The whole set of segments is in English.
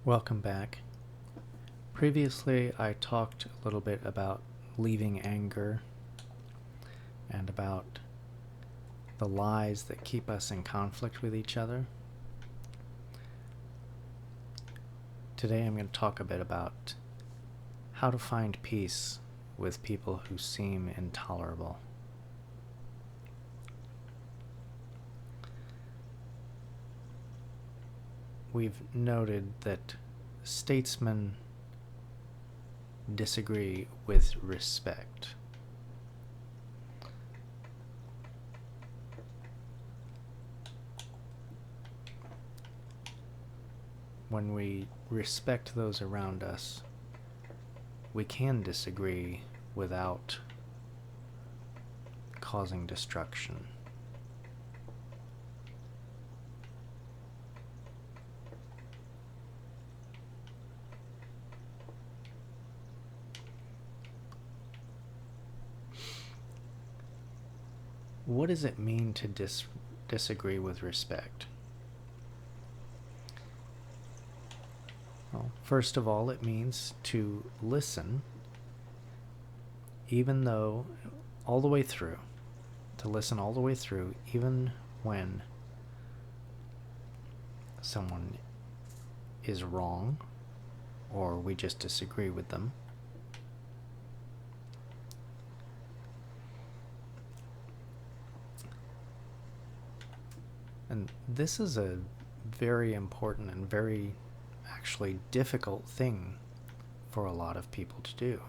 Welcome back. Previously, I talked a little bit about leaving anger and about the lies that keep us in conflict with each other. Today, I'm going to talk a bit about how to find peace with people who seem intolerable. We've noted that statesmen disagree with respect. When we respect those around us, we can disagree without causing destruction. What does it mean to disagree with respect? Well, first of all, it means to listen, even though all the way through, to listen all the way through, even when someone is wrong or we just disagree with them. And this is a very important and very actually difficult thing for a lot of people to do.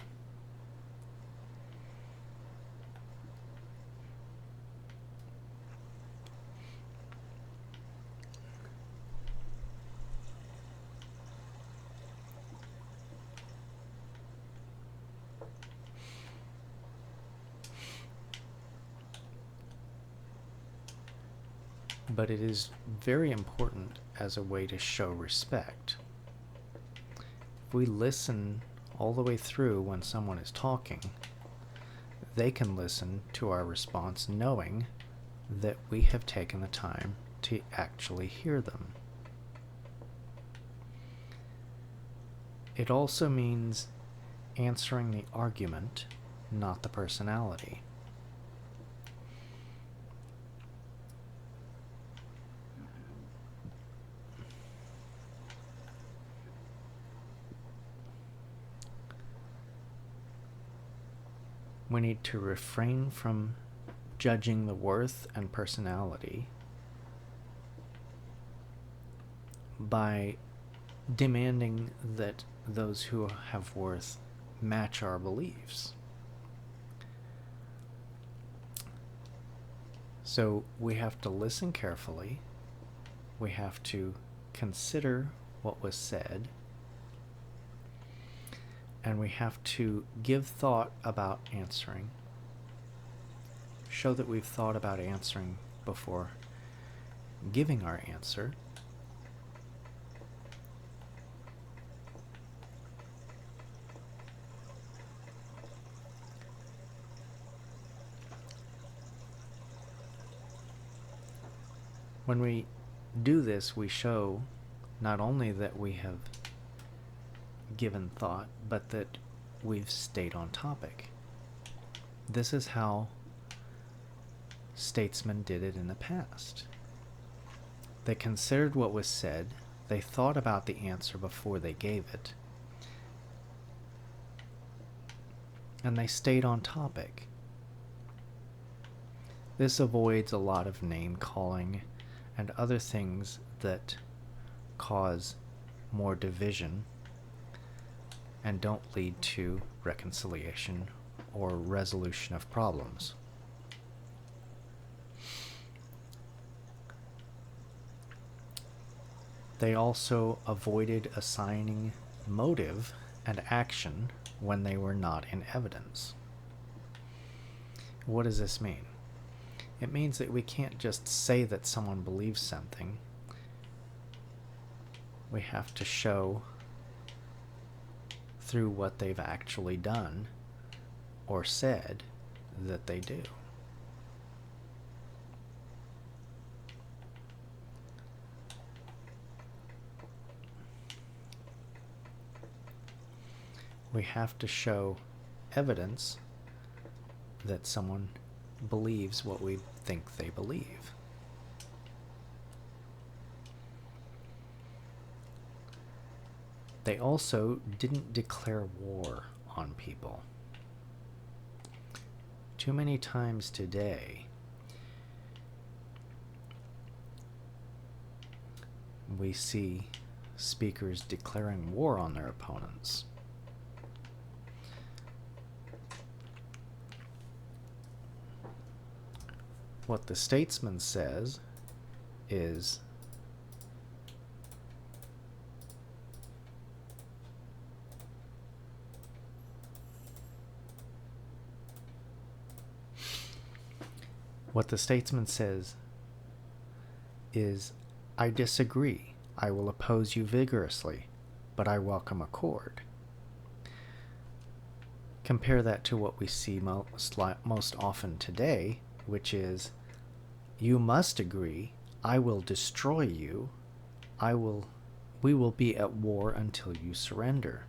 But it is very important as a way to show respect. If we listen all the way through when someone is talking, they can listen to our response knowing that we have taken the time to actually hear them. It also means answering the argument, not the personality. We need to refrain from judging the worth and personality by demanding that those who have worth match our beliefs. So we have to listen carefully. We have to consider what was said. And we have to give thought about answering. Show that we've thought about answering before giving our answer. When we do this, we show not only that we have given thought, but that we've stayed on topic. This is how statesmen did it in the past. They considered what was said, they thought about the answer before they gave it, and they stayed on topic. This avoids a lot of name calling and other things that cause more division and don't lead to reconciliation or resolution of problems. They also avoided assigning motive and action when they were not in evidence. What does this mean? It means that we can't just say that someone believes something. We have to show through what they've actually done or said that they do. We have to show evidence that someone believes what we think they believe. They also didn't declare war on people. Too many times today, we see speakers declaring war on their opponents. What the statesman says is, I disagree. I will oppose you vigorously, but I welcome accord. Compare that to what we see most often today, which is, you must agree, I will destroy you, we will be at war until you surrender.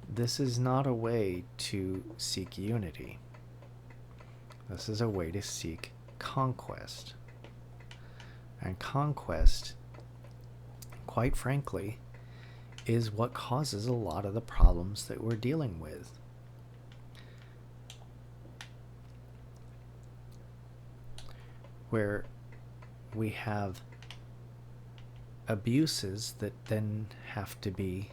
This is not a way to seek unity. This is a way to seek conquest. And conquest, quite frankly, is what causes a lot of the problems that we're dealing with. Where we have abuses that then have to be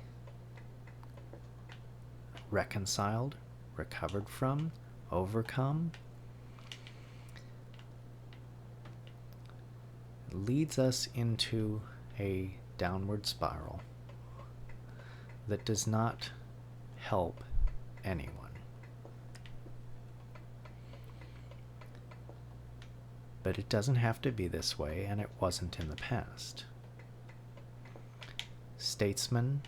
reconciled, recovered from, overcome, leads us into a downward spiral that does not help anyone. But it doesn't have to be this way, and it wasn't in the past. Statesmen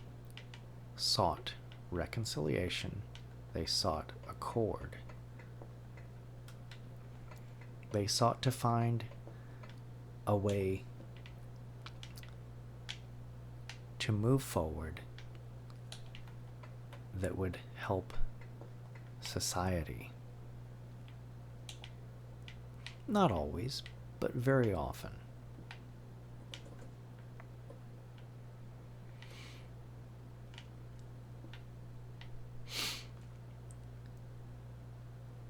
sought reconciliation. They sought accord. They sought to find a way to move forward that would help society. Not always, but very often.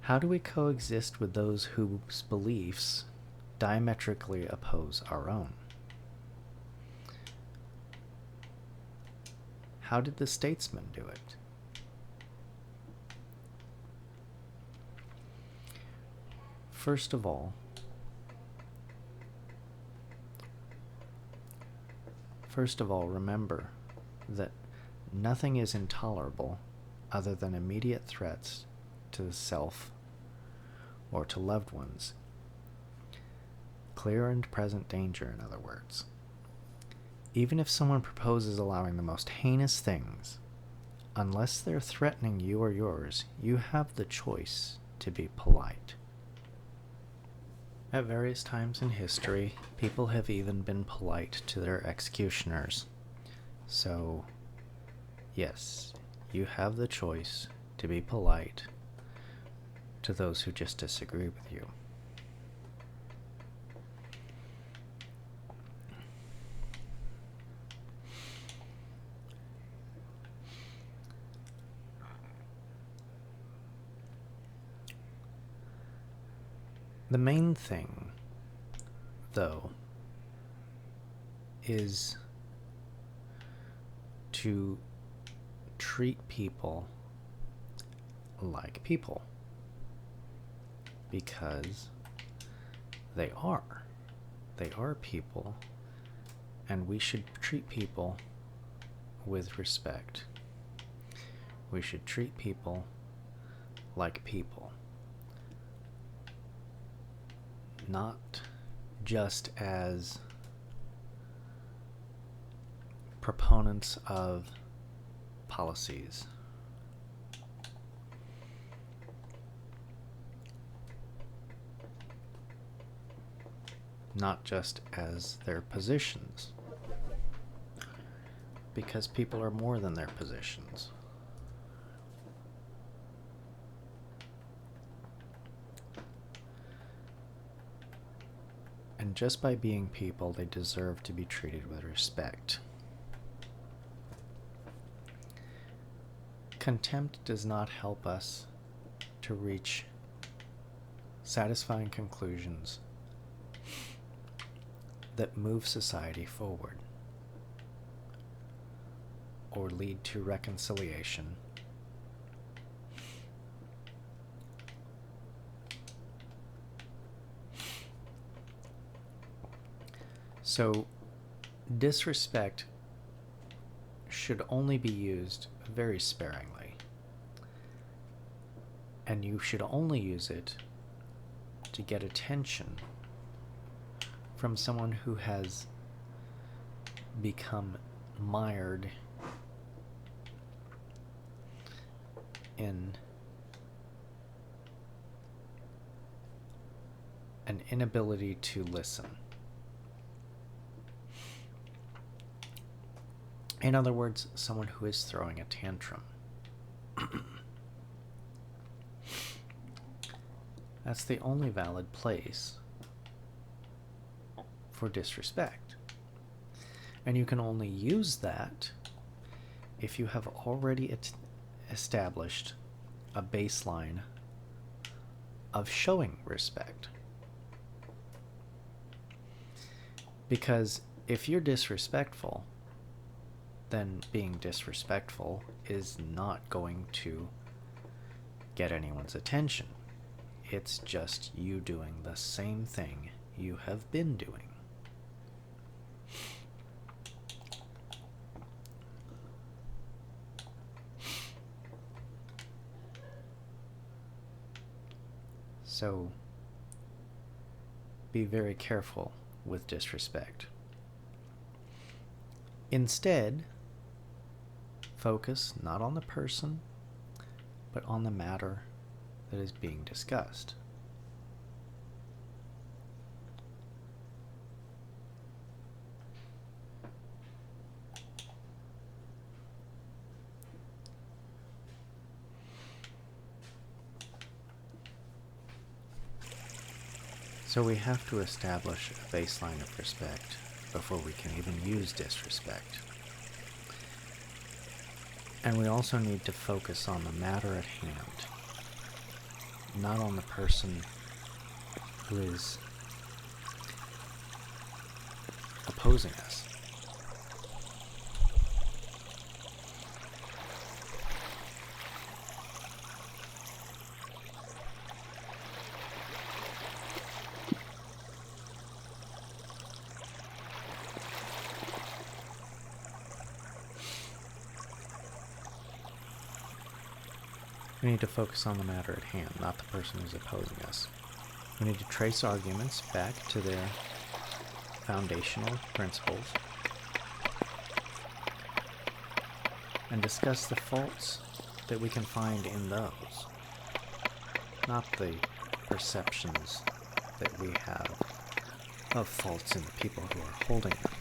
How do we coexist with those whose beliefs diametrically oppose our own? How did the statesman do it? First of all, remember that nothing is intolerable other than immediate threats to the self or to loved ones. Clear and present danger, in other words. Even if someone proposes allowing the most heinous things, unless they're threatening you or yours, you have the choice to be polite. At various times in history, people have even been polite to their executioners. So, yes, you have the choice to be polite to those who just disagree with you. The main thing, though, is to treat people like people, because they are people, and we should treat people with respect. We should treat people like people, not just as proponents of policies. Not just as their positions. because people are more than their positions. And just by being people, they deserve to be treated with respect. Contempt does not help us to reach satisfying conclusions that move society forward or lead to reconciliation So, disrespect should only be used very sparingly. And you should only use it to get attention from someone who has become mired in an inability to listen. In other words, someone who is throwing a tantrum. That's the only valid place for disrespect. And you can only use that if you have already established a baseline of showing respect. Because if you're disrespectful, then being disrespectful is not going to get anyone's attention. It's just you doing the same thing you have been doing. So, be very careful with disrespect. Instead, focus not on the person, but on the matter that is being discussed. So we have to establish a baseline of respect before we can even use disrespect. And we also need to focus on the matter at hand, not on the person who is opposing us. We need to focus on the matter at hand, not the person who's opposing us. We need to trace arguments back to their foundational principles and discuss the faults that we can find in those, not the perceptions that we have of faults in the people who are holding them.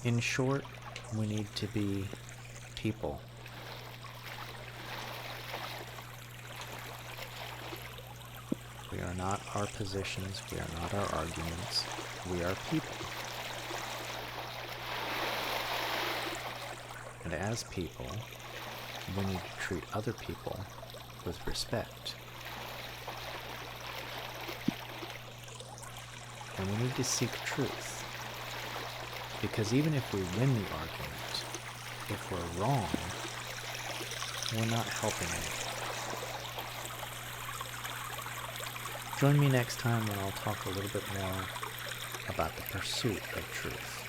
In short, we need to be people. We are not our positions, we are not our arguments, we are people. And as people, we need to treat other people with respect. And we need to seek truth. Because even if we win the argument, if we're wrong, we're not helping anyone. Join me next time when I'll talk a little bit more about the pursuit of truth.